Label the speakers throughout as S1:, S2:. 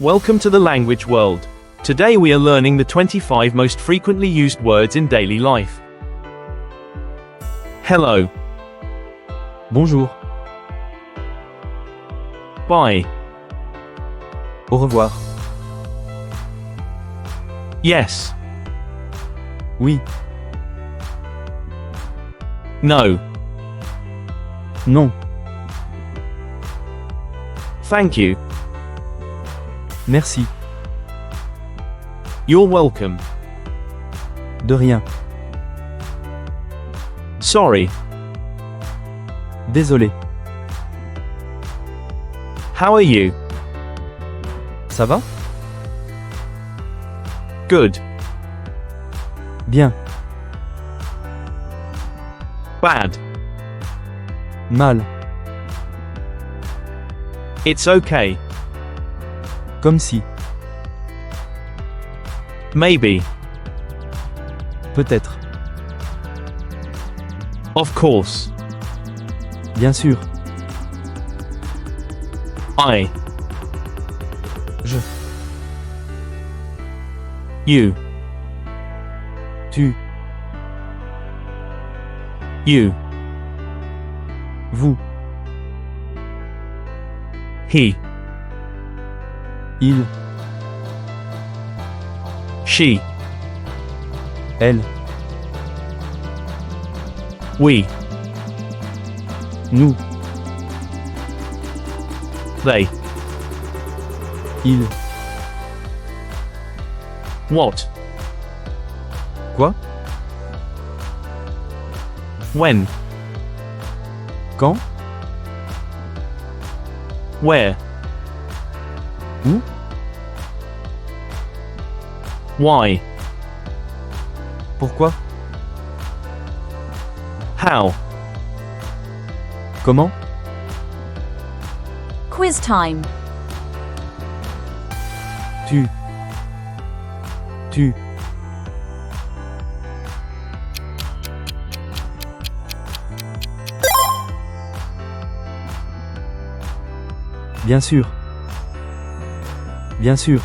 S1: Welcome to the language world. Today we are learning the 25 most frequently used words in daily life. Hello.
S2: Bonjour.
S1: Bye.
S2: Au revoir.
S1: Yes.
S2: Oui.
S1: No.
S2: Non.
S1: Thank you.
S2: Merci.
S1: You're welcome.
S2: De rien.
S1: Sorry.
S2: Désolé.
S1: How are you?
S2: Ça va?
S1: Good.
S2: Bien.
S1: Bad.
S2: Mal.
S1: It's okay.
S2: Comme si.
S1: Maybe.
S2: Peut-être.
S1: Of course.
S2: Bien sûr.
S1: I.
S2: Je.
S1: You.
S2: Tu.
S1: You.
S2: Vous.
S1: He.
S2: Il.
S1: She.
S2: Elle.
S1: We.
S2: Nous.
S1: They.
S2: Il.
S1: What?
S2: Quoi?
S1: When?
S2: Quand?
S1: Where?
S2: Où?
S1: Why?
S2: Pourquoi?
S1: How?
S2: Comment?
S3: Quiz time.
S2: Tu. Tu. Bien sûr. Bien sûr.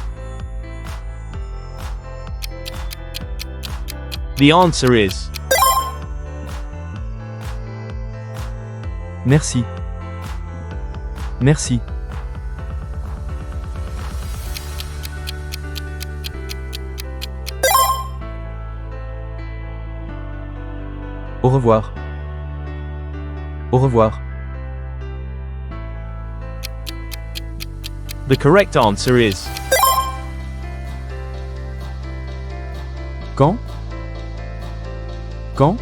S1: The answer is
S2: Merci. Merci. Au revoir. Au revoir.
S1: The correct answer is
S2: Quand? Quand?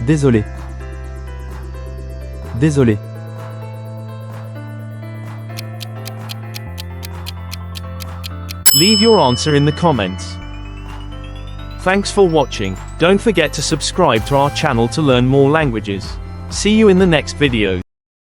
S2: Désolé. Désolé.
S1: Leave your answer in the comments. Thanks for watching. Don't forget to subscribe to our channel to learn more languages. See you in the next video.